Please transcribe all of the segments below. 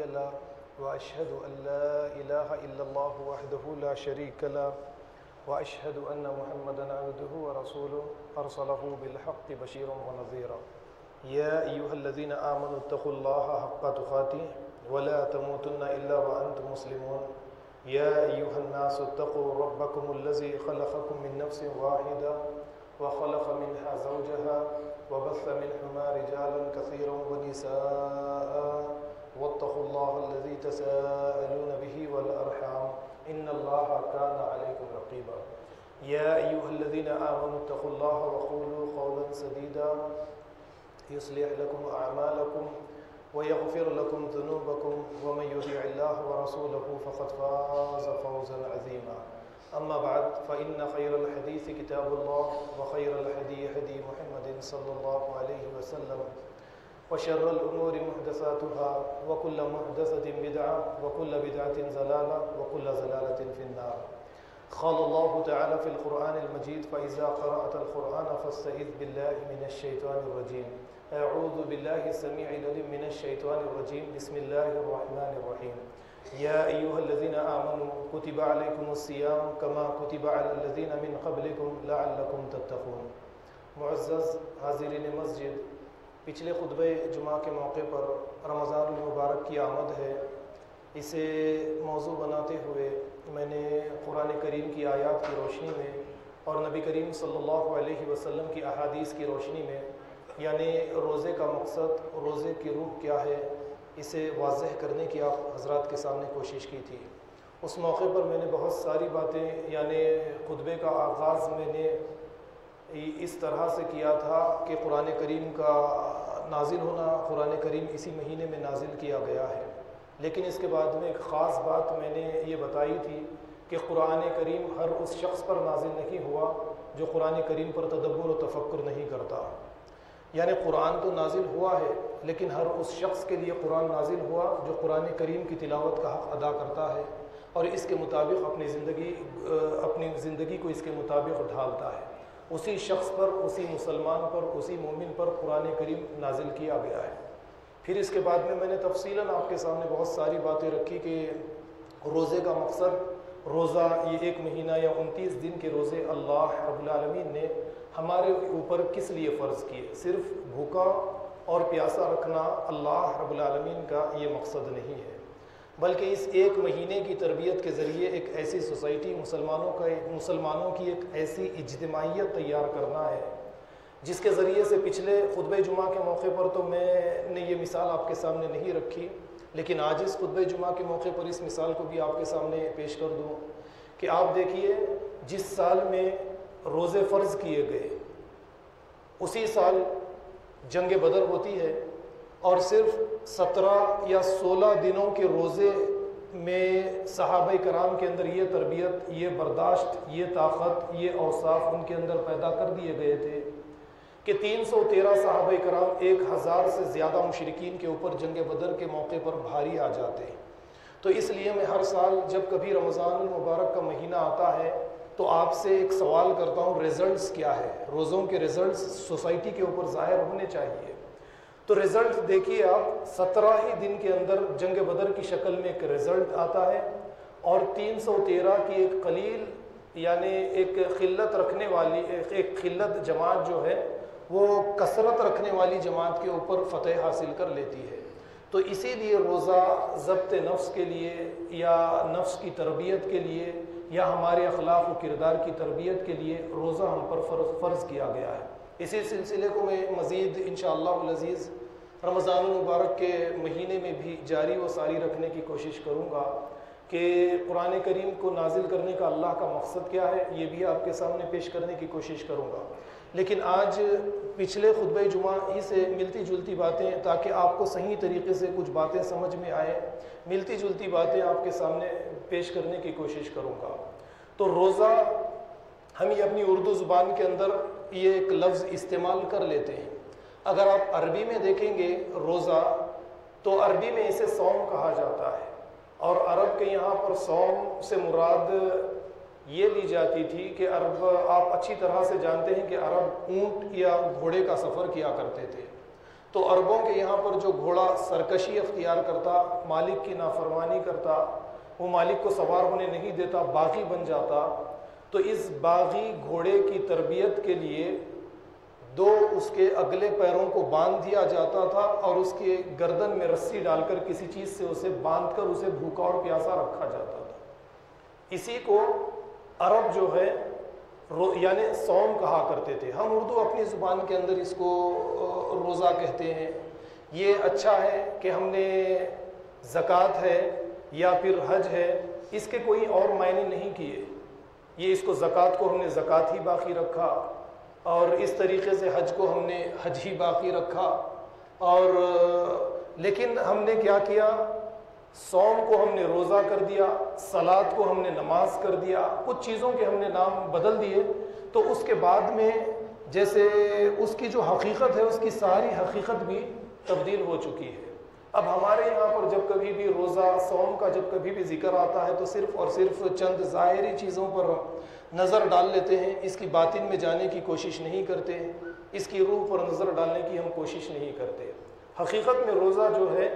له وأشهد أن لا إله إلا الله وحده لا شريك له وأشهد أن محمدا عبده ورسوله أرسله بالحق بشيرا ونذيرا يا أيها الذين آمنوا اتقوا الله حق تقاته ولا تموتن إلا وأنتم مسلمون يا أيها الناس اتقوا ربكم الذي خلقكم من نفس واحدة وخلق منها زوجها وبث منهما رجالا كثيرا ونساء واتقوا الله الذي تساءلون به والأرحام إن الله كان عليكم رقيبا يا أيها الذين آمنوا اتقوا الله وقولوا قولا سديدا يصلح لكم أعمالكم ويغفر لكم ذنوبكم ومن يطع الله ورسوله فقد فاز فوزا عظيما أما بعد فإن خير الحديث كتاب الله وخير الهدي هدي محمد صلى الله عليه وسلم وشر الأمور محدثاتها وكل محدثة بدعة وكل بدعة ضلالة وكل ضلالة في النار قال الله تعالى في القرآن المجيد فإذا قرأت القرآن فاستعذ بالله من الشيطان الرجيم أعوذ بالله السميع العليم من الشيطان الرجيم بسم الله الرحمن الرحيم يا أيها الذين آمنوا كتب عليكم الصيام كما كتب على الذين من قبلكم لعلكم تتقون معزز حاضرین مسجد، پچھلے خطبہ جمعہ کے موقع پر رمضان المبارک کی آمد ہے، اسے موضوع بناتے ہوئے میں نے قرآن کریم کی آیات کی روشنی میں اور نبی کریم صلی اللہ علیہ وسلم کی احادیث کی روشنی میں یعنی روزے کا مقصد، روزے کی روح کیا ہے، اسے واضح کرنے کی آپ حضرات کے سامنے کوشش کی تھی۔ اس موقع پر میں نے بہت ساری باتیں یعنی خطبے کا آغاز میں نے اس طرح سے کیا تھا کہ قرآن کریم کا نازل ہونا، قرآن کریم اسی مہینے میں نازل کیا گیا ہے، لیکن اس کے بعد میں ایک خاص بات میں نے یہ بتائی تھی کہ قرآن کریم ہر اس شخص پر نازل نہیں ہوا جو قرآن کریم پر تدبر و تفکر نہیں کرتا، یعنی قرآن تو نازل ہوا ہے لیکن ہر اس شخص کے لیے قرآن نازل ہوا جو قرآن کریم کی تلاوت کا حق ادا کرتا ہے اور اس کے مطابق اپنی زندگی کو اس کے مطابق ڈھالتا ہے، اسی شخص پر، اسی مسلمان پر، اسی مومن پر قرآن کریم نازل کیا گیا ہے۔ پھر اس کے بعد میں نے تفصیلاً آپ کے سامنے بہت ساری باتیں رکھی کہ روزے کا مقصد، روزہ یہ 1 مہینہ یا 29 دن کے روزے اللہ رب العالمین نے ہمارے اوپر کس لیے فرض کیے، صرف بھوکا اور پیاسا رکھنا اللہ رب العالمین کا یہ مقصد نہیں ہے، بلکہ اس 1 مہینے کی تربیت کے ذریعے ایک ایسی سوسائٹی، مسلمانوں کی ایک ایسی اجتماعیت تیار کرنا ہے جس کے ذریعے سے پچھلے خطبہ جمعہ کے موقع پر تو میں نے یہ مثال آپ کے سامنے نہیں رکھی، لیکن آج اس خطبہ جمعہ کے موقع پر اس مثال کو بھی آپ کے سامنے پیش کر دوں کہ آپ دیکھیے جس سال میں روزے فرض کیے گئے اسی سال جنگ بدر ہوتی ہے اور صرف 17 یا 16 دنوں کے روزے میں صحابہ کرام کے اندر یہ تربیت، یہ برداشت، یہ طاقت، یہ اوصاف ان کے اندر پیدا کر دیے گئے تھے کہ 313 صحابہ کرام 1000 سے زیادہ مشرکین کے اوپر جنگ بدر کے موقع پر بھاری آ جاتے۔ تو اس لیے میں ہر سال جب کبھی رمضان المبارک کا مہینہ آتا ہے تو آپ سے ایک سوال کرتا ہوں، ریزلٹس کیا ہے؟ روزوں کے ریزلٹس سوسائٹی کے اوپر ظاہر ہونے چاہیے۔ تو ریزلٹ دیکھیے آپ، 17 ہی دن کے اندر جنگ بدر کی شکل میں ایک ریزلٹ آتا ہے اور 313 کی ایک قلیل یعنی ایک قلت رکھنے والی ایک قلت جماعت جو ہے وہ کثرت رکھنے والی جماعت کے اوپر فتح حاصل کر لیتی ہے۔ تو اسی لیے روزہ ضبط نفس کے لیے یا نفس کی تربیت کے لیے یا ہمارے اخلاق و کردار کی تربیت کے لیے روزہ ہم پر فرض کیا گیا ہے۔ اسی سلسلے کو میں مزید انشاءاللہ العزیز رمضان المبارک کے مہینے میں بھی جاری و ساری رکھنے کی کوشش کروں گا کہ قرآن کریم کو نازل کرنے کا اللہ کا مقصد کیا ہے، یہ بھی آپ کے سامنے پیش کرنے کی کوشش کروں گا۔ لیکن آج پچھلے خطبہ جمعہ ہی سے ملتی جلتی باتیں، تاکہ آپ کو صحیح طریقے سے کچھ باتیں سمجھ میں آئے، ملتی جلتی باتیں آپ کے سامنے پیش کرنے کی کوشش کروں گا۔ تو روزہ ہم یہ اپنی اردو زبان کے اندر یہ ایک لفظ استعمال کر لیتے ہیں، اگر آپ عربی میں دیکھیں گے روزہ تو عربی میں اسے صوم کہا جاتا ہے، اور عرب کے یہاں پر صوم سے مراد یہ لی جاتی تھی کہ عرب، آپ اچھی طرح سے جانتے ہیں کہ عرب اونٹ یا گھوڑے کا سفر کیا کرتے تھے، تو عربوں کے یہاں پر جو گھوڑا سرکشی اختیار کرتا، مالک کی نافرمانی کرتا، وہ مالک کو سوار ہونے نہیں دیتا، باغی بن جاتا، تو اس باغی گھوڑے کی تربیت کے لیے دو اس کے اگلے پیروں کو باندھ دیا جاتا تھا اور اس کے گردن میں رسی ڈال کر کسی چیز سے اسے باندھ کر اسے بھوکا اور پیاسا رکھا جاتا تھا۔ اسی کو عرب جو ہے یعنی صوم کہا کرتے تھے۔ ہم اردو اپنی زبان کے اندر اس کو روزہ کہتے ہیں۔ یہ اچھا ہے کہ ہم نے زکوٰۃ ہے یا پھر حج ہے، اس کے کوئی اور معنی نہیں کیے، یہ اس کو زکوٰۃ کو ہم نے زکوٰۃ ہی باقی رکھا، اور اس طریقے سے حج کو ہم نے حج ہی باقی رکھا، اور لیکن ہم نے کیا کیا، صوم کو ہم نے روزہ کر دیا، صلاۃ کو ہم نے نماز کر دیا، کچھ چیزوں کے ہم نے نام بدل دیے، تو اس کے بعد میں جیسے اس کی جو حقیقت ہے اس کی ساری حقیقت بھی تبدیل ہو چکی ہے۔ اب ہمارے یہاں پر جب کبھی بھی روزہ صوم کا جب کبھی بھی ذکر آتا ہے تو صرف اور صرف چند ظاہری چیزوں پر نظر ڈال لیتے ہیں، اس کی باطن میں جانے کی کوشش نہیں کرتے، اس کی روح پر نظر ڈالنے کی ہم کوشش نہیں کرتے۔ حقیقت میں روزہ جو ہے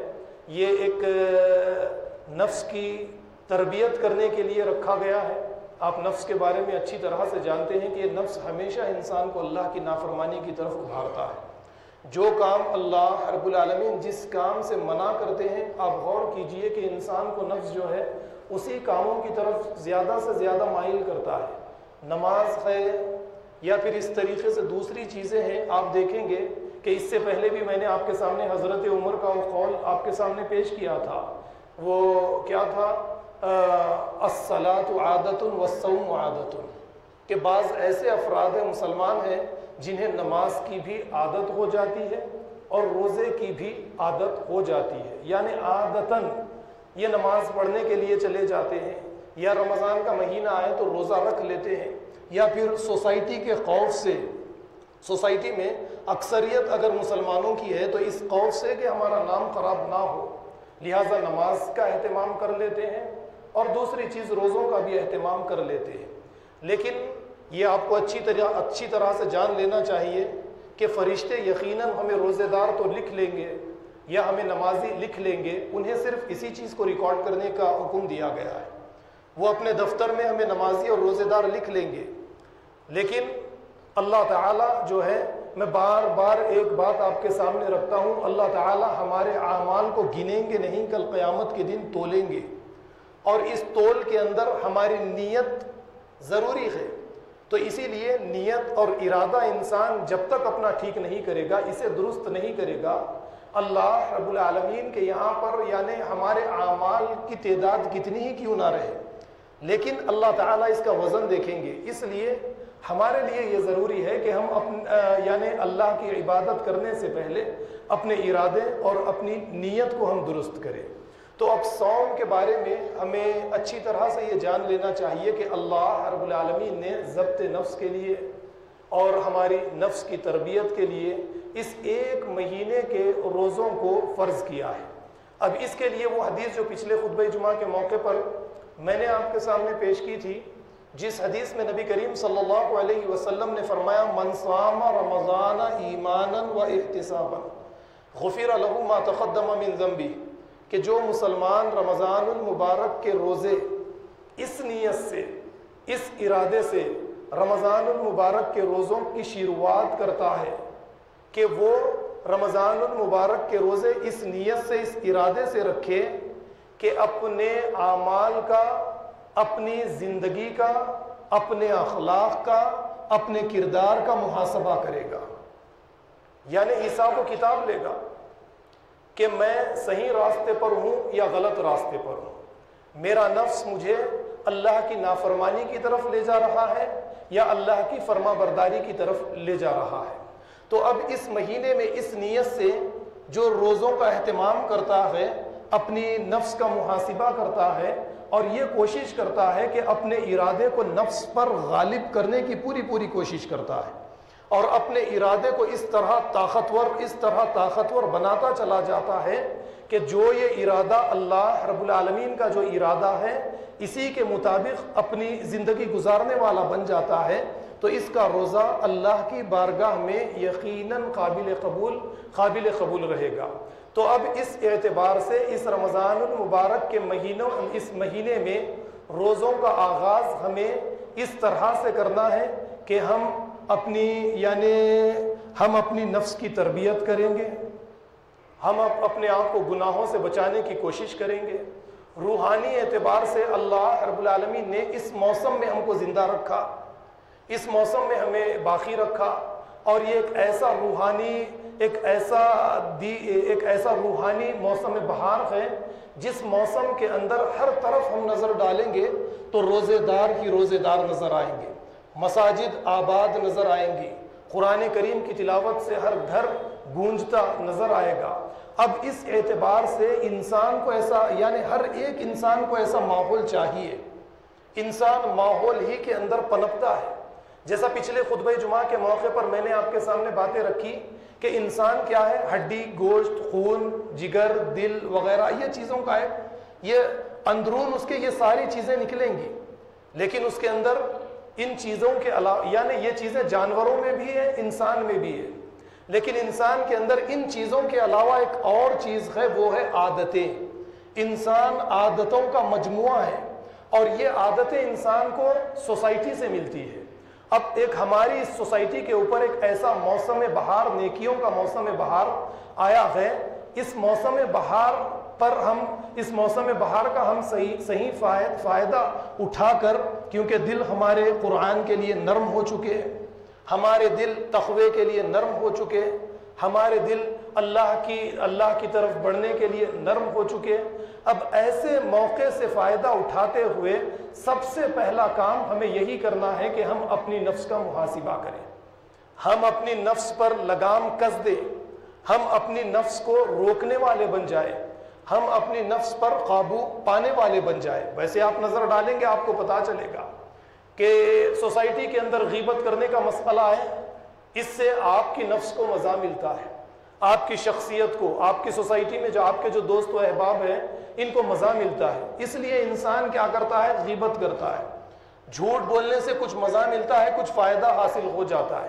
یہ ایک نفس کی تربیت کرنے کے لیے رکھا گیا ہے۔ آپ نفس کے بارے میں اچھی طرح سے جانتے ہیں کہ یہ نفس ہمیشہ انسان کو اللہ کی نافرمانی کی طرف ابھارتا ہے۔ جو کام اللہ رب العالمین جس کام سے منع کرتے ہیں، آپ غور کیجئے کہ انسان کو نفس جو ہے اسی کاموں کی طرف زیادہ سے زیادہ مائل کرتا ہے۔ نماز ہے یا پھر اس طریقے سے دوسری چیزیں ہیں، آپ دیکھیں گے کہ اس سے پہلے بھی میں نے آپ کے سامنے حضرت عمر کا وہ قول آپ کے سامنے پیش کیا تھا، وہ کیا تھا، الصلاۃ عادۃ والصوم عادۃ، کہ بعض ایسے افراد ہیں، مسلمان ہیں، جنہیں نماز کی بھی عادت ہو جاتی ہے اور روزے کی بھی عادت ہو جاتی ہے، یعنی عادتاً یہ نماز پڑھنے کے لیے چلے جاتے ہیں، یا رمضان کا مہینہ آئے تو روزہ رکھ لیتے ہیں، یا پھر سوسائٹی کے خوف سے، سوسائٹی میں اکثریت اگر مسلمانوں کی ہے تو اس خوف سے کہ ہمارا نام خراب نہ ہو، لہٰذا نماز کا اہتمام کر لیتے ہیں اور دوسری چیز روزوں کا بھی اہتمام کر لیتے ہیں۔ لیکن یہ آپ کو اچھی طرح سے جان لینا چاہیے کہ فرشتے یقیناً ہمیں روزے دار تو لکھ لیں گے یا ہمیں نمازی لکھ لیں گے، انہیں صرف اسی چیز کو ریکارڈ کرنے کا حکم دیا گیا ہے، وہ اپنے دفتر میں ہمیں نمازی اور روزے دار لکھ لیں گے۔ لیکن اللہ تعالیٰ جو ہے، میں بار بار ایک بات آپ کے سامنے رکھتا ہوں، اللہ تعالیٰ ہمارے اعمال کو گنیں گے نہیں، کل قیامت کے دن تولیں گے، اور اس تول کے اندر ہماری نیت ضروری ہے۔ تو اسی لیے نیت اور ارادہ انسان جب تک اپنا ٹھیک نہیں کرے گا، اسے درست نہیں کرے گا، اللہ رب العالمین کے یہاں پر یعنی ہمارے اعمال کی تعداد کتنی ہی کیوں نہ رہے، لیکن اللہ تعالیٰ اس کا وزن دیکھیں گے۔ اس لیے ہمارے لیے یہ ضروری ہے کہ ہم یعنی اللہ کی عبادت کرنے سے پہلے اپنے ارادے اور اپنی نیت کو ہم درست کریں۔ تو اب صوم کے بارے میں ہمیں اچھی طرح سے یہ جان لینا چاہیے کہ اللہ رب العالمین نے ضبط نفس کے لیے اور ہماری نفس کی تربیت کے لیے اس ایک مہینے کے روزوں کو فرض کیا ہے۔ اب اس کے لیے وہ حدیث جو پچھلے خطبہ جمعہ کے موقع پر میں نے آپ کے سامنے پیش کی تھی، جس حدیث میں نبی کریم صلی اللہ علیہ وسلم نے فرمایا، من صام رمضان ایمانا و احتسابا غفر له ما تقدم من ذنبه، کہ جو مسلمان رمضان المبارک کے روزے اس نیت سے، اس ارادے سے رمضان المبارک کے روزوں کی شروعات کرتا ہے کہ وہ رمضان المبارک کے روزے اس نیت سے، اس ارادے سے رکھے کہ اپنے اعمال کا، اپنی زندگی کا، اپنے اخلاق کا، اپنے کردار کا محاسبہ کرے گا، یعنی حساب و کتاب لے گا کہ میں صحیح راستے پر ہوں یا غلط راستے پر ہوں، میرا نفس مجھے اللہ کی نافرمانی کی طرف لے جا رہا ہے یا اللہ کی فرما برداری کی طرف لے جا رہا ہے۔ تو اب اس مہینے میں اس نیت سے جو روزوں کا اہتمام کرتا ہے، اپنی نفس کا محاسبہ کرتا ہے اور یہ کوشش کرتا ہے کہ اپنے ارادے کو نفس پر غالب کرنے کی پوری کوشش کرتا ہے، اور اپنے ارادے کو اس طرح طاقتور بناتا چلا جاتا ہے کہ جو یہ ارادہ اللہ رب العالمین کا جو ارادہ ہے اسی کے مطابق اپنی زندگی گزارنے والا بن جاتا ہے، تو اس کا روزہ اللہ کی بارگاہ میں یقیناً قابل قبول رہے گا۔ تو اب اس اعتبار سے اس رمضان المبارک کے اس مہینے میں روزوں کا آغاز ہمیں اس طرح سے کرنا ہے کہ ہم اپنی نفس کی تربیت کریں گے، ہم اپنے آپ کو گناہوں سے بچانے کی کوشش کریں گے۔ روحانی اعتبار سے اللہ رب العالمین نے اس موسم میں ہم کو زندہ رکھا، اس موسم میں ہمیں باقی رکھا، اور یہ ایک ایسا روحانی موسم بہار ہے جس موسم کے اندر ہر طرف ہم نظر ڈالیں گے تو روزے دار ہی روزے دار نظر آئیں گے، مساجد آباد نظر آئیں گی، قرآن کریم کی تلاوت سے ہر گھر گونجتا نظر آئے گا۔ اب اس اعتبار سے انسان کو ہر ایک انسان کو ایسا ماحول چاہیے۔ انسان ماحول ہی کے اندر پنپتا ہے۔ جیسا پچھلے خطبہ جمعہ کے موقع پر میں نے آپ کے سامنے باتیں رکھی کہ انسان کیا ہے، ہڈی، گوشت، خون، جگر، دل وغیرہ یہ چیزوں کا ہے، یہ اندرون اس کے یہ ساری چیزیں نکلیں گی، لیکن اس کے اندر ان چیزوں کے علاوہ یہ چیزیں جانوروں میں بھی ہے، انسان میں بھی ہے، لیکن انسان کے اندر ان چیزوں کے علاوہ ایک اور چیز ہے، وہ ہے عادتیں۔ انسان عادتوں کا مجموعہ ہے، اور یہ عادتیں انسان کو سوسائٹی سے ملتی ہے۔ اب ایک ہماری اس سوسائٹی کے اوپر ایک ایسا موسم بہار، نیکیوں کا موسم بہار آیا ہے، اس موسم بہار کا ہم صحیح فائدہ اٹھا کر، کیونکہ دل ہمارے قرآن کے لیے نرم ہو چکے، ہمارے دل تقوی کے لیے نرم ہو چکے، ہمارے دل اللہ کی طرف بڑھنے کے لیے نرم ہو چکے۔ اب ایسے موقع سے فائدہ اٹھاتے ہوئے سب سے پہلا کام ہمیں یہی کرنا ہے کہ ہم اپنی نفس کا محاسبہ کریں، ہم اپنی نفس پر لگام کس دیں، ہم اپنی نفس کو روکنے والے بن جائیں، ہم اپنی نفس پر قابو پانے والے بن جائیں۔ ویسے آپ نظر ڈالیں گے آپ کو پتا چلے گا کہ سوسائٹی کے اندر غیبت کرنے کا مسئلہ ہے، اس سے آپ کی نفس کو مزہ ملتا ہے، آپ کی شخصیت کو، آپ کی سوسائٹی میں جو آپ کے جو دوست و احباب ہیں ان کو مزہ ملتا ہے، اس لیے انسان کیا کرتا ہے، غیبت کرتا ہے۔ جھوٹ بولنے سے کچھ مزہ ملتا ہے، کچھ فائدہ حاصل ہو جاتا ہے،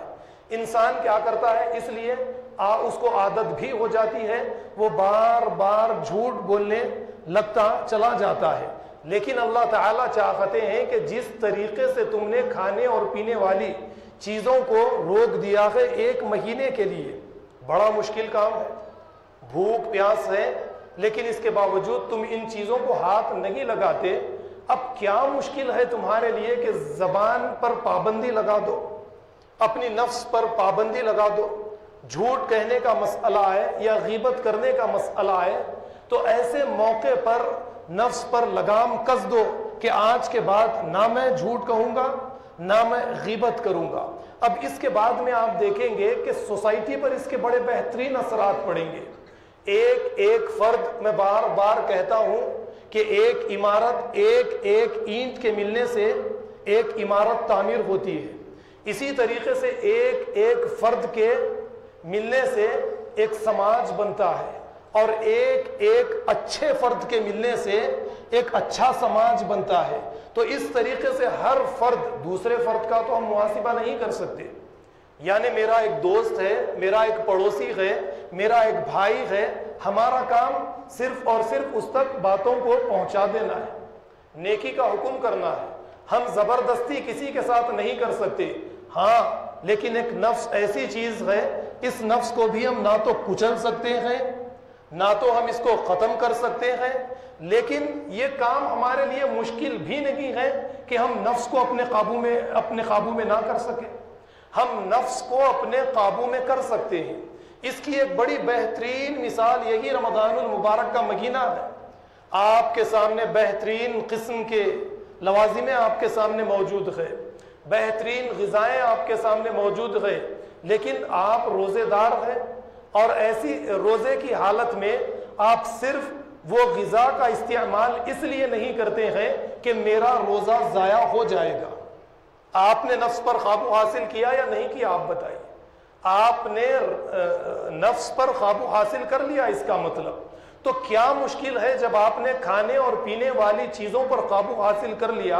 انسان کیا کرتا ہے، اس لیے اس کو عادت بھی ہو جاتی ہے، وہ بار بار جھوٹ بولنے لگتا چلا جاتا ہے۔ لیکن اللہ تعالیٰ چاہتے ہیں کہ جس طریقے سے تم نے کھانے اور پینے والی چیزوں کو روک دیا ہے ایک مہینے کے لیے، بڑا مشکل کام ہے، بھوک پیاس ہے، لیکن اس کے باوجود تم ان چیزوں کو ہاتھ نہیں لگاتے، اب کیا مشکل ہے تمہارے لیے کہ زبان پر پابندی لگا دو، اپنی نفس پر پابندی لگا دو۔ جھوٹ کہنے کا مسئلہ ہے یا غیبت کرنے کا مسئلہ ہے تو ایسے موقع پر نفس پر لگام کس دو کہ آج کے بعد نہ میں جھوٹ کہوں گا نہ میں غیبت کروں گا۔ اب اس کے بعد میں آپ دیکھیں گے کہ سوسائٹی پر اس کے بڑے بہترین اثرات پڑیں گے۔ ایک فرد، میں بار بار کہتا ہوں کہ ایک عمارت ایک اینٹ کے ملنے سے ایک عمارت تعمیر ہوتی ہے، اسی طریقے سے ایک فرد کے ملنے سے ایک سماج بنتا ہے، اور ایک اچھے فرد کے ملنے سے ایک اچھا سماج بنتا ہے۔ تو اس طریقے سے ہر فرد، دوسرے فرد کا تو ہم محاسبہ نہیں کر سکتے، یعنی میرا ایک دوست ہے، میرا ایک پڑوسی ہے، میرا ایک بھائی ہے، ہمارا کام صرف اور صرف اس تک باتوں کو پہنچا دینا ہے، نیکی کا حکم کرنا ہے، ہم زبردستی کسی کے ساتھ نہیں کر سکتے۔ ہاں، لیکن ایک نفس ایسی چیز ہے، اس نفس کو بھی ہم نہ تو کچل سکتے ہیں نہ تو ہم اس کو ختم کر سکتے ہیں، لیکن یہ کام ہمارے لیے مشکل بھی نہیں ہے کہ ہم نفس کو اپنے قابو میں نہ کر سکیں، ہم نفس کو اپنے قابو میں کر سکتے ہیں۔ اس کی ایک بڑی بہترین مثال یہی رمضان المبارک کا مہینہ ہے۔ آپ کے سامنے بہترین قسم کے لوازمیں آپ کے سامنے موجود ہے، بہترین غذائیں آپ کے سامنے موجود ہے، لیکن آپ روزے دار ہیں، اور ایسی روزے کی حالت میں آپ صرف وہ غذا کا استعمال اس لیے نہیں کرتے ہیں کہ میرا روزہ ضائع ہو جائے گا۔ آپ نے نفس پر قابو حاصل کیا یا نہیں کیا، آپ بتائیے۔ آپ نے نفس پر قابو حاصل کر لیا، اس کا مطلب تو کیا مشکل ہے جب آپ نے کھانے اور پینے والی چیزوں پر قابو حاصل کر لیا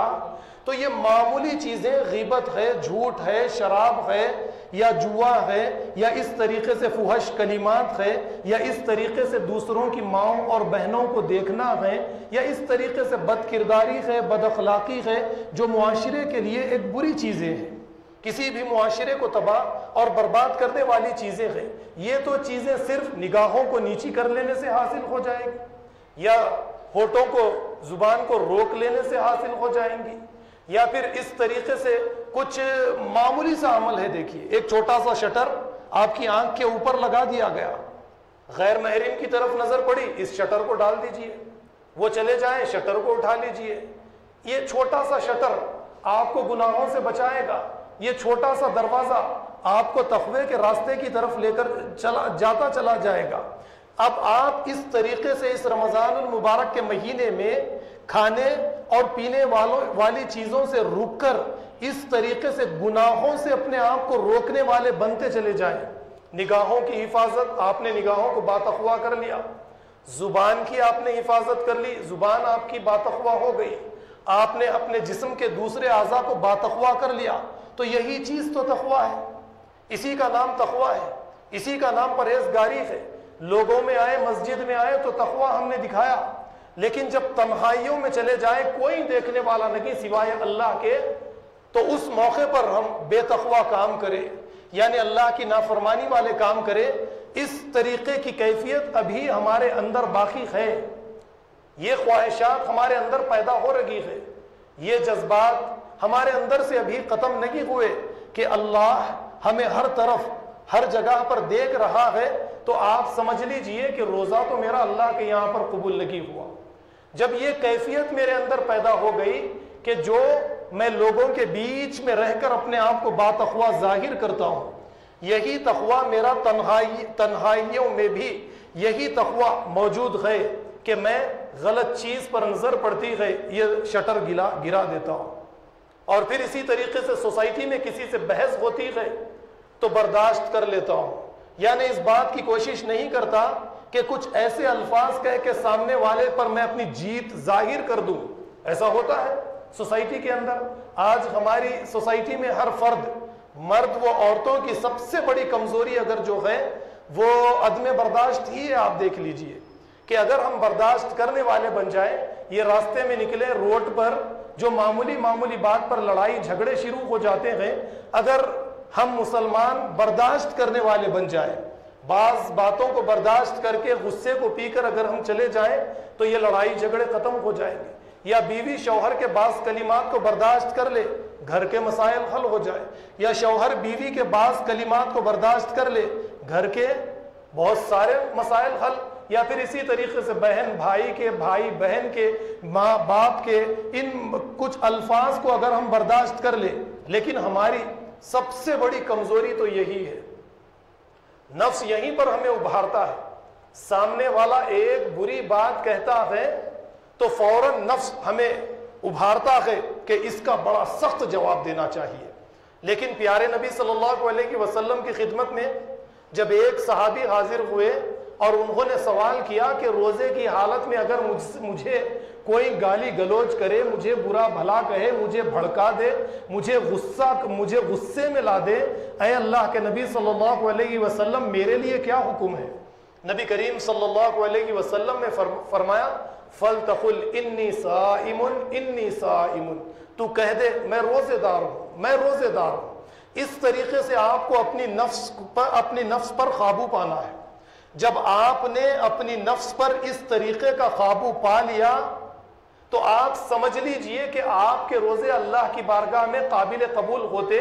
تو یہ معمولی چیزیں، غیبت ہے، جھوٹ ہے، شراب ہے، یا جوا ہے، یا اس طریقے سے فحش کلمات ہے، یا اس طریقے سے دوسروں کی ماؤں اور بہنوں کو دیکھنا ہے، یا اس طریقے سے بد کرداری ہے، بد اخلاقی ہے، جو معاشرے کے لیے ایک بری چیزیں ہیں، کسی بھی معاشرے کو تباہ اور برباد کرنے والی چیزیں ہیں، یہ تو چیزیں صرف نگاہوں کو نیچی کر لینے سے حاصل ہو جائے گی، یا ہونٹوں کو، زبان کو روک لینے سے حاصل ہو جائیں گی، یا پھر اس طریقے سے کچھ معمولی سا عمل ہے۔ دیکھیے، ایک چھوٹا سا شٹر آپ کی آنکھ کے اوپر لگا دیا گیا، غیر محرم کی طرف نظر پڑی، اس شٹر کو ڈال دیجئے، وہ چلے جائیں، شٹر کو اٹھا لیجئے۔ یہ چھوٹا سا شٹر آپ کو گناہوں سے بچائے گا، یہ چھوٹا سا دروازہ آپ کو تقوی کے راستے کی طرف لے کر چلا جائے گا۔ اب آپ اس طریقے سے اس رمضان المبارک کے مہینے میں کھانے اور پینے والی چیزوں سے رک کر اس طریقے سے گناہوں سے اپنے آپ کو روکنے والے بنتے چلے جائیں۔ نگاہوں کی حفاظت، آپ نے نگاہوں کو باتقوا کر لیا، زبان کی آپ نے حفاظت کر لی، زبان آپ کی باتقوا ہو گئی، آپ نے اپنے جسم کے دوسرے اعضاء کو باتقوا کر لیا، تو یہی چیز تو تقوا ہے، اسی کا نام تقوا ہے، اسی کا نام پرہیزگاری ہے۔ لوگوں میں آئے، مسجد میں آئے تو تقوا ہم نے دکھایا، لیکن جب تنہائیوں میں چلے جائیں، کوئی دیکھنے والا نہیں سوائے اللہ کے، تو اس موقع پر ہم بے تقوا کام کریں، یعنی اللہ کی نافرمانی والے کام کریں، اس طریقے کی کیفیت ابھی ہمارے اندر باقی ہے، یہ خواہشات ہمارے اندر پیدا ہو رہی ہے، یہ جذبات ہمارے اندر سے ابھی ختم نہیں ہوئے کہ اللہ ہمیں ہر طرف، ہر جگہ پر دیکھ رہا ہے، تو آپ سمجھ لیجئے کہ روزہ تو میرا اللہ کے یہاں پر قبول نہیں ہوا۔ جب یہ کیفیت میرے اندر پیدا ہو گئی کہ جو میں لوگوں کے بیچ میں رہ کر اپنے آپ کو باتقوا ظاہر کرتا ہوں، یہی تقوا میرا تنہائیوں میں بھی یہی تقوا موجود ہے کہ میں غلط چیز پر نظر پڑتی ہے، یہ شٹر گرا دیتا ہوں، اور پھر اسی طریقے سے سوسائٹی میں کسی سے بحث ہوتی ہے تو برداشت کر لیتا ہوں، یعنی اس بات کی کوشش نہیں کرتا کہ کچھ ایسے الفاظ کہہ کے سامنے والے پر میں اپنی جیت ظاہر کر دوں۔ ایسا ہوتا ہے سوسائٹی کے اندر۔ آج ہماری سوسائٹی میں ہر فرد، مرد و عورتوں کی سب سے بڑی کمزوری اگر جو ہے وہ عدم برداشت ہی ہے۔ آپ دیکھ لیجئے کہ اگر ہم برداشت کرنے والے بن جائیں، یہ راستے میں نکلے، روڈ پر جو معمولی بات پر لڑائی جھگڑے شروع ہو جاتے ہیں، اگر ہم مسلمان برداشت کرنے والے بن جائیں، بعض باتوں کو برداشت کر کے غصے کو پی کر اگر ہم چلے جائیں تو یہ لڑائی جھگڑے ختم ہو جائیں گے، یا بیوی شوہر کے بعض کلمات کو برداشت کر لے، گھر کے مسائل حل ہو جائے، یا شوہر بیوی کے بعض کلمات کو برداشت کر لے، گھر کے بہت سارے مسائل حل، یا پھر اسی طریقے سے بہن بھائی کے، بھائی بہن کے، ماں باپ کے ان کچھ الفاظ کو اگر ہم برداشت کر لیں۔ لیکن ہماری سب سے بڑی کمزوری تو یہی ہے، نفس یہیں پر ہمیں ابھارتا ہے۔ سامنے والا ایک بری بات کہتا ہے تو فوراً نفس ہمیں ابھارتا ہے کہ اس کا بڑا سخت جواب دینا چاہیے۔ لیکن پیارے نبی صلی اللہ علیہ وسلم کی خدمت میں جب ایک صحابی حاضر ہوئے اور انہوں نے سوال کیا کہ روزے کی حالت میں اگر مجھے کوئی گالی گلوچ کرے، مجھے برا بھلا کہے، مجھے بھڑکا دے، مجھے غصے میں لا دے، اے اللہ کے نبی صلی اللہ علیہ وسلم میرے لیے کیا حکم ہے؟ نبی کریم صلی اللہ علیہ وسلم نے فرمایا فَلْتَقُلْ اِنِّي صَائِمٌ اِنِّي صَائِمٌ، تو کہہ دے میں روزے دار ہوں، میں روزے دار ہوں۔ اس طریقے سے آپ کو اپنی نفس پر قابو پانا ہے۔ جب آپ نے اپنی نفس پر اس طریقے کا قابو پا لیا تو آپ سمجھ لیجئے کہ آپ کے روزے اللہ کی بارگاہ میں قابل قبول ہوتے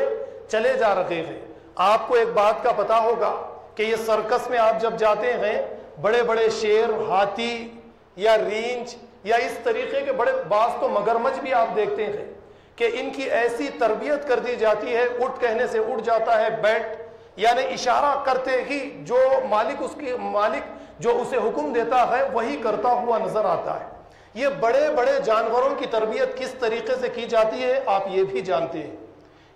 چلے جا رہے ہیں۔ آپ کو ایک بات کا پتہ ہوگا کہ یہ سرکس میں آپ جب جاتے ہیں، بڑے بڑے شیر، ہاتھی یا ریچھ یا اس طریقے کے بڑے، بعض تو مگرمچھ بھی آپ دیکھتے ہیں کہ ان کی ایسی تربیت کر دی جاتی ہے، اٹھ کہنے سے اٹھ جاتا ہے، بیٹھ یعنی اشارہ کرتے ہی جو مالک جو اسے حکم دیتا ہے وہی کرتا ہوا نظر آتا ہے۔ یہ بڑے بڑے جانوروں کی تربیت کس طریقے سے کی جاتی ہے آپ یہ بھی جانتے ہیں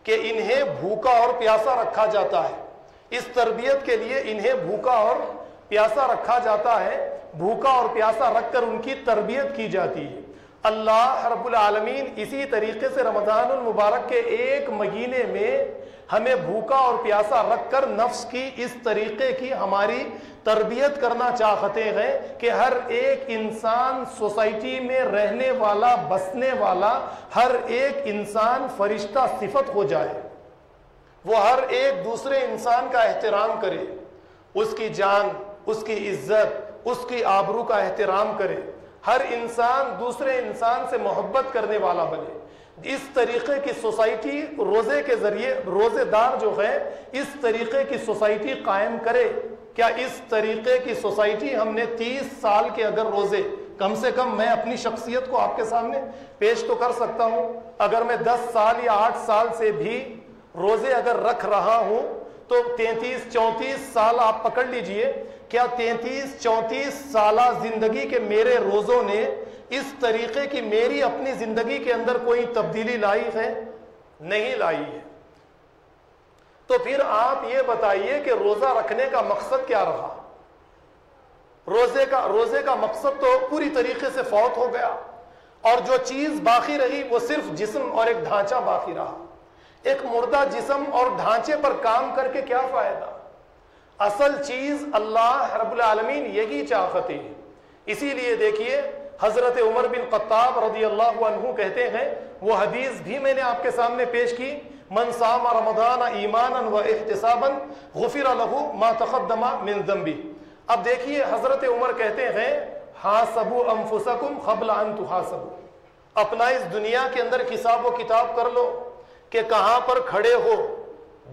کہ انہیں بھوکا اور پیاسا رکھا جاتا ہے۔ اس تربیت کے لیے انہیں بھوکا اور پیاسا رکھا جاتا ہے، بھوکا اور پیاسا رکھ کر ان کی تربیت کی جاتی ہے۔ اللہ رب العالمین اسی طریقے سے رمضان المبارک کے ایک مہینے میں ہمیں بھوکا اور پیاسا رکھ کر نفس کی اس طریقے کی ہماری تربیت کرنا چاہتے ہیں کہ ہر ایک انسان سوسائٹی میں رہنے والا، بسنے والا ہر ایک انسان فرشتہ صفت ہو جائے، وہ ہر ایک دوسرے انسان کا احترام کرے، اس کی جان، اس کی عزت، اس کی آبرو کا احترام کرے، ہر انسان دوسرے انسان سے محبت کرنے والا بنے۔ اس طریقے کی سوسائٹی روزے کے ذریعے روزے دار جو ہے اس طریقے کی سوسائٹی قائم کرے۔ کیا اس طریقے کی سوسائٹی ہم نے 30 سال کے اگر روزے، کم سے کم میں اپنی شخصیت کو آپ کے سامنے پیش تو کر سکتا ہوں، اگر میں 10 سال یا 8 سال سے بھی روزے اگر رکھ رہا ہوں تو 33-34 سال آپ پکڑ لیجئے، کیا 33-34 سالہ زندگی کے میرے روزوں نے اس طریقے کی میری اپنی زندگی کے اندر کوئی تبدیلی لائی ہے؟ نہیں لائی ہے۔ تو پھر آپ یہ بتائیے کہ روزہ رکھنے کا مقصد کیا رہا؟ روزے کا مقصد تو پوری طریقے سے فوت ہو گیا، اور جو چیز باقی رہی وہ صرف جسم اور ایک ڈھانچہ باقی رہا۔ ایک مردہ جسم اور ڈھانچے پر کام کر کے کیا فائدہ؟ اصل چیز اللہ رب العالمین یہی چاہتے ہیں۔ اسی لیے دیکھیے حضرت عمر بن خطاب رضی اللہ عنہ کہتے ہیں، وہ حدیث بھی میں نے آپ کے سامنے پیش کی، من صام رمضان ایمانا و احتسابا غفر له ما تقدم من ذنبه۔ اب دیکھیے حضرت عمر کہتے ہیں، حاسبوا انفسکم قبل ان تحاسبوا، اپنا اس دنیا کے اندر حساب و کتاب کر لو کہ کہاں پر کھڑے ہو،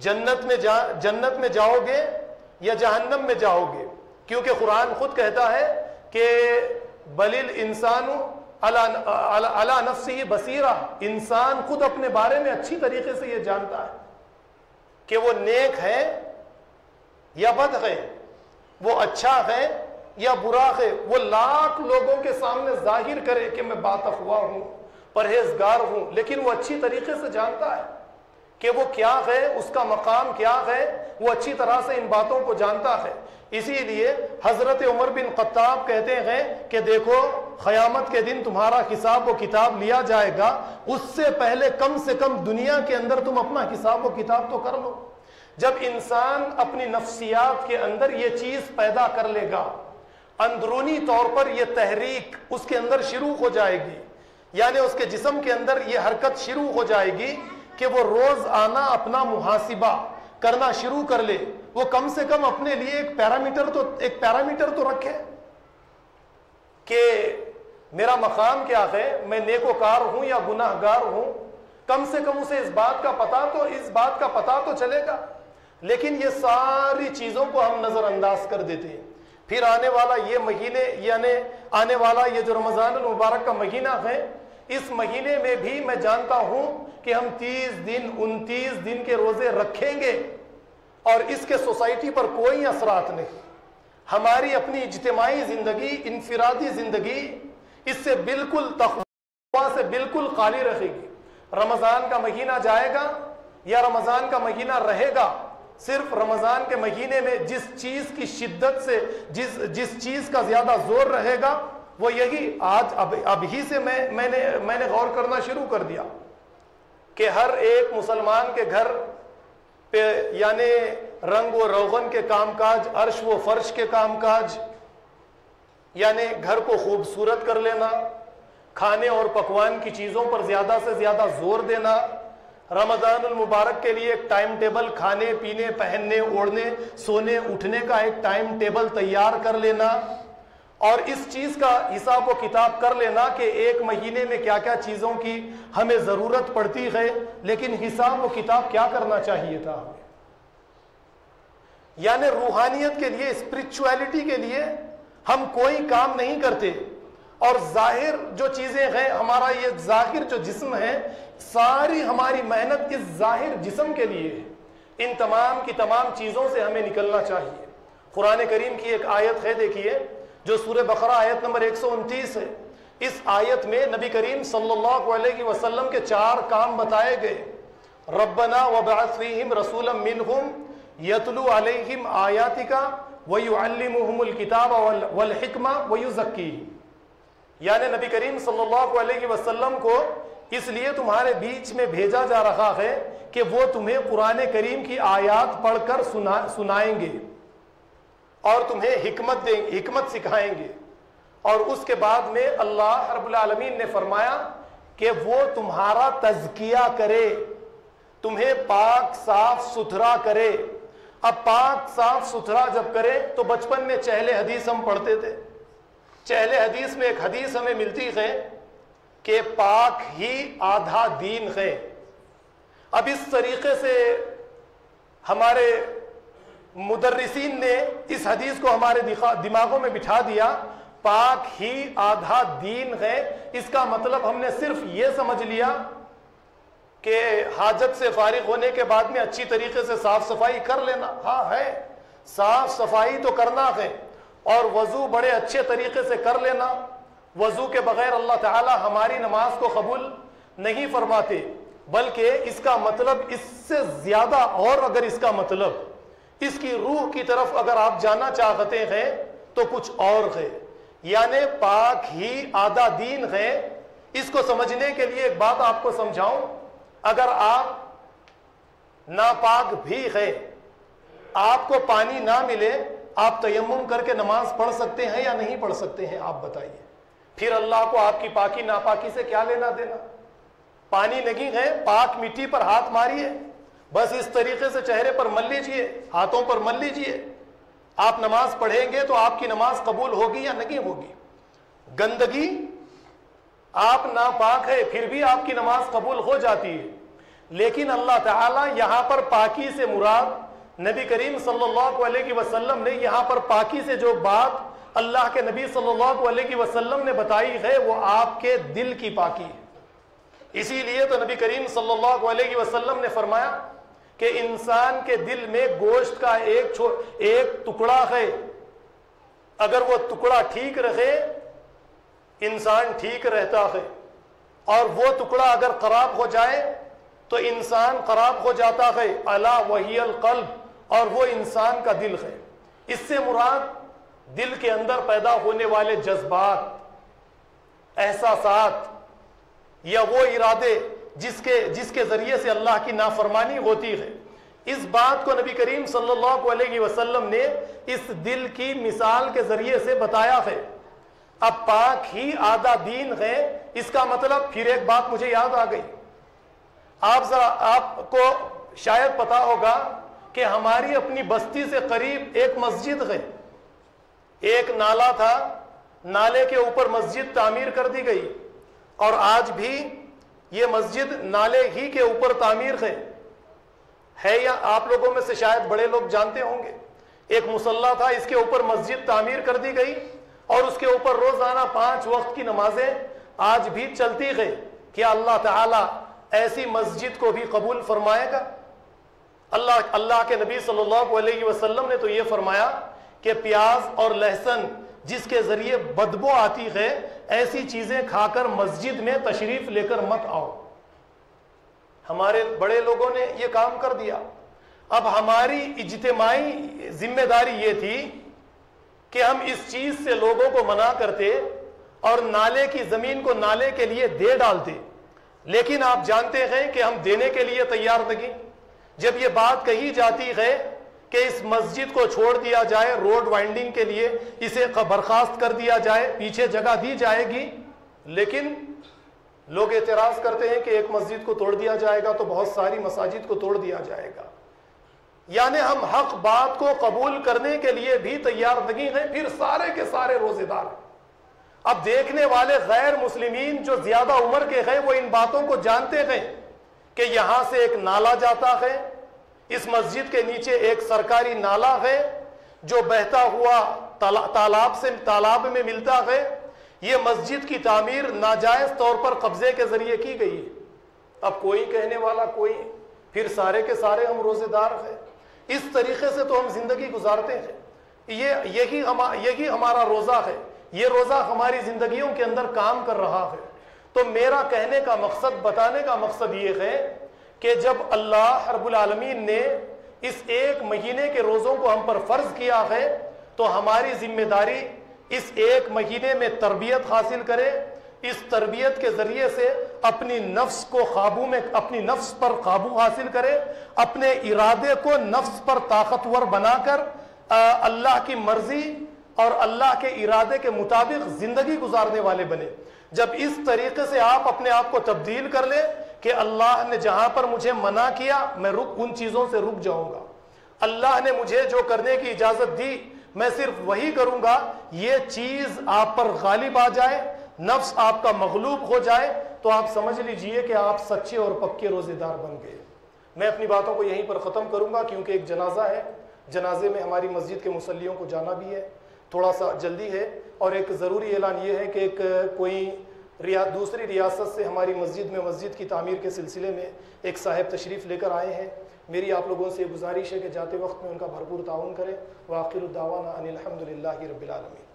جنت میں جاؤ گے یا جہنم میں جاؤ گے، کیونکہ قرآن خود کہتا ہے کہ بل الانسان علی نفسہ بصیرہ، انسان خود اپنے بارے میں اچھی طریقے سے یہ جانتا ہے کہ وہ نیک ہے یا بد ہے، وہ اچھا ہے یا برا ہے۔ وہ لاکھ لوگوں کے سامنے ظاہر کرے کہ میں باتقوا ہوں، پرہیزگار ہوں، لیکن وہ اچھی طریقے سے جانتا ہے کہ وہ کیا ہے، اس کا مقام کیا ہے، وہ اچھی طرح سے ان باتوں کو جانتا ہے۔ اسی لیے حضرت عمر بن خطاب کہتے ہیں کہ دیکھو قیامت کے دن تمہارا حساب و کتاب لیا جائے گا، اس سے پہلے کم سے کم دنیا کے اندر تم اپنا حساب و کتاب تو کر لو۔ جب انسان اپنی نفسیات کے اندر یہ چیز پیدا کر لے گا، اندرونی طور پر یہ تحریک اس کے اندر شروع ہو جائے گی، یعنی اس کے جسم کے اندر یہ حرکت شروع ہو جائے گی کہ وہ روز آنا اپنا محاسبہ کرنا شروع کر لے، وہ کم سے کم اپنے لیے ایک پیرامیٹر تو رکھے کہ میرا مقام کیا ہے، میں نیکوکار ہوں یا گناہ گار ہوں، کم سے کم اسے اس بات کا پتہ تو چلے گا۔ لیکن یہ ساری چیزوں کو ہم نظر انداز کر دیتے ہیں۔ پھر آنے والا یہ مہینے، یعنی آنے والا یہ جو رمضان المبارک کا مہینہ ہے، اس مہینے میں بھی میں جانتا ہوں کہ ہم 29 دن کے روزے رکھیں گے، اور اس کے سوسائٹی پر کوئی اثرات نہیں۔ ہماری اپنی اجتماعی زندگی، انفرادی زندگی اس سے بالکل تقویٰ سے بالکل خالی رہے گی۔ رمضان کا مہینہ جائے گا یا رمضان کا مہینہ رہے گا، صرف رمضان کے مہینے میں جس چیز کی شدت سے جس چیز کا زیادہ زور رہے گا وہ یہی آج اب ہی سے میں نے غور کرنا شروع کر دیا کہ ہر ایک مسلمان کے گھر پہ یعنی رنگ و روغن کے کام کاج، عرش و فرش کے کام کاج، یعنی گھر کو خوبصورت کر لینا، کھانے اور پکوان کی چیزوں پر زیادہ سے زیادہ زور دینا، رمضان المبارک کے لیے ایک ٹائم ٹیبل، کھانے پینے، پہننے اوڑھنے، سونے اٹھنے کا ایک ٹائم ٹیبل تیار کر لینا، اور اس چیز کا حساب و کتاب کر لینا کہ ایک مہینے میں کیا کیا چیزوں کی ہمیں ضرورت پڑتی ہے، لیکن حساب و کتاب کیا کرنا چاہیے تھا ہمیں؟ یعنی روحانیت کے لیے، اسپرچویلٹی کے لیے ہم کوئی کام نہیں کرتے، اور ظاہر جو چیزیں ہیں، ہمارا یہ ظاہر جو جسم ہے، ساری ہماری محنت اس ظاہر جسم کے لیے ہے۔ ان تمام کی تمام چیزوں سے ہمیں نکلنا چاہیے۔ قرآن کریم کی ایک آیت ہے، دیکھیے، جو سورہ بقرہ آیت نمبر 129 ہے۔ اس آیت میں نبی کریم صلی اللہ علیہ وسلم کے 4 کام بتائے گئے۔ ربنا وبعث فیہم رسولا منہم یتلو علیہم آیاتک ویعلمہم الکتاب والحکمہ ویزکیہم۔ یعنی نبی کریم صلی اللہ علیہ وسلم کو اس لیے تمہارے بیچ میں بھیجا جا رہا ہے کہ وہ تمہیں قرآن کریم کی آیات پڑھ کر سنائیں گے اور تمہیں حکمت سکھائیں گے. اور اس کے بعد میں اللہ رب العالمین نے فرمایا کہ وہ تمہارا تزکیہ کرے, تمہیں پاک صاف ستھرا کرے. اب پاک صاف ستھرا جب کرے تو بچپن میں چہل حدیث ہم پڑھتے تھے. چہل حدیث میں ایک حدیث ہمیں ملتی ہے کہ پاک ہی آدھا دین ہے. اب اس طریقے سے ہمارے مدرسین نے اس حدیث کو ہمارے دماغوں میں بٹھا دیا, پاک ہی آدھا دین ہے. اس کا مطلب ہم نے صرف یہ سمجھ لیا کہ حاجت سے فارغ ہونے کے بعد میں اچھی طریقے سے صاف صفائی کر لینا. ہاں ہے, صاف صفائی تو کرنا ہے, اور وضو بڑے اچھے طریقے سے کر لینا. وضو کے بغیر اللہ تعالی ہماری نماز کو قبول نہیں فرماتے, بلکہ اس کا مطلب اس سے زیادہ, اور اگر اس کا مطلب اس کی روح کی طرف اگر آپ جانا چاہتے ہیں تو کچھ اور ہے. یعنی پاک ہی آدھا دین ہے. اس کو سمجھنے کے لیے ایک بات آپ کو سمجھاؤں, اگر آپ ناپاک بھی ہے, آپ کو پانی نہ ملے, آپ تیمم کر کے نماز پڑھ سکتے ہیں یا نہیں پڑھ سکتے ہیں؟ آپ بتائیے. پھر اللہ کو آپ کی پاکی ناپاکی سے کیا لینا دینا؟ پانی نہیں ہے, پاک مٹی پر ہاتھ ماریے, بس اس طریقے سے چہرے پر مل لیجئے, ہاتھوں پر مل لیجئے. آپ نماز پڑھیں گے تو آپ کی نماز قبول ہوگی یا نہیں ہوگی؟ گندگی, آپ ناپاک ہے پھر بھی آپ کی نماز قبول ہو جاتی ہے. لیکن اللہ تعالی یہاں پر پاکی سے مراد نبی کریم صلی اللہ علیہ وسلم نے یہاں پر پاکی سے جو بات اللہ کے نبی صلی اللہ علیہ وسلم نے بتائی ہے وہ آپ کے دل کی پاکی ہے. اسی لیے تو نبی کریم صلی اللہ علیہ وسلم نے فرمایا کہ انسان کے دل میں گوشت کا ایک ٹکڑا ہے, اگر وہ ٹکڑا ٹھیک رہے انسان ٹھیک رہتا ہے, اور وہ ٹکڑا اگر خراب ہو جائے تو انسان خراب ہو جاتا ہے. الا وہی القلب, اور وہ انسان کا دل ہے. اس سے مراد دل کے اندر پیدا ہونے والے جذبات, احساسات, یا وہ ارادے جس کے ذریعے سے اللہ کی نافرمانی ہوتی ہے. اس بات کو نبی کریم صلی اللہ علیہ وسلم نے اس دل کی مثال کے ذریعے سے بتایا ہے. اب پاک ہی آدھا دین ہے, اس کا مطلب پھر ایک بات مجھے یاد آ گئی. آپ کو شاید پتا ہوگا کہ ہماری اپنی بستی سے قریب ایک مسجد ہے. ایک نالا تھا, نالے کے اوپر مسجد تعمیر کر دی گئی, اور آج بھی یہ مسجد نالے ہی کے اوپر تعمیر ہے یا آپ لوگوں میں سے شاید بڑے لوگ جانتے ہوں گے. ایک مصلی تھا, اس کے اوپر مسجد تعمیر کر دی گئی, اور اس کے اوپر روزانہ 5 وقت کی نمازیں آج بھی چلتی ہے. کیا اللہ تعالی ایسی مسجد کو بھی قبول فرمائے گا؟ اللہ کے نبی صلی اللہ علیہ وسلم نے تو یہ فرمایا کہ پیاز اور لہسن جس کے ذریعے بدبو آتی ہے, ایسی چیزیں کھا کر مسجد میں تشریف لے کر مت آؤ. ہمارے بڑے لوگوں نے یہ کام کر دیا. اب ہماری اجتماعی ذمہ داری یہ تھی کہ ہم اس چیز سے لوگوں کو منع کرتے اور نالے کی زمین کو نالے کے لیے دے ڈالتے. لیکن آپ جانتے ہیں کہ ہم دینے کے لیے تیار نہیں. جب یہ بات کہی جاتی ہے کہ اس مسجد کو چھوڑ دیا جائے روڈ وائنڈنگ کے لیے, اسے برخاست کر دیا جائے, پیچھے جگہ دی جائے گی, لیکن لوگ اعتراض کرتے ہیں کہ ایک مسجد کو توڑ دیا جائے گا تو بہت ساری مساجد کو توڑ دیا جائے گا. یعنی ہم حق بات کو قبول کرنے کے لیے بھی تیار نہیں ہیں, پھر سارے کے سارے روزے دار. اب دیکھنے والے غیر مسلمین جو زیادہ عمر کے ہیں وہ ان باتوں کو جانتے ہیں کہ یہاں سے ایک نالا جاتا ہے, اس مسجد کے نیچے ایک سرکاری نالا ہے جو بہتا ہوا تالاب میں ملتا ہے. یہ مسجد کی تعمیر ناجائز طور پر قبضے کے ذریعے کی گئی ہے. اب کوئی کہنے والا کوئی, پھر سارے کے سارے ہم روزے دار ہیں. اس طریقے سے تو ہم زندگی گزارتے ہیں. یہی ہمارا روزہ ہے, یہ روزہ ہماری زندگیوں کے اندر کام کر رہا ہے. تو میرا کہنے کا مقصد, بتانے کا مقصد یہ ہے کہ جب اللہ رب العالمین نے اس ایک مہینے کے روزوں کو ہم پر فرض کیا ہے تو ہماری ذمہ داری اس ایک مہینے میں تربیت حاصل کرے، اس تربیت کے ذریعے سے اپنی نفس کو اپنی نفس پر قابو حاصل کرے، اپنے ارادے کو نفس پر طاقتور بنا کر اللہ کی مرضی اور اللہ کے ارادے کے مطابق زندگی گزارنے والے بنے۔ جب اس طریقے سے آپ اپنے آپ کو تبدیل کر لیں کہ اللہ نے جہاں پر مجھے منع کیا میں ان چیزوں سے رک جاؤں گا، اللہ نے مجھے جو کرنے کی اجازت دی میں صرف وہی کروں گا، یہ چیز آپ پر غالب آ جائے، نفس آپ کا مغلوب ہو جائے، تو آپ سمجھ لیجئے کہ آپ سچے اور پکے روزے دار بن گئے۔ میں اپنی باتوں کو یہیں پر ختم کروں گا کیونکہ ایک جنازہ ہے، جنازے میں ہماری مسجد کے مصلیوں کو جانا بھی ہے، تھوڑا سا جلدی ہے، اور ایک ضروری اعلان یہ ہے کہ کوئی دوسری ریاست سے ہماری مسجد کی تعمیر کے سلسلے میں ایک صاحب تشریف لے کر آئے ہیں۔ میری آپ لوگوں سے گزارش ہے کہ جاتے وقت میں ان کا بھرپور تعاون کریں۔ وآخر الدعوانا ان الحمد للہ رب العالمین۔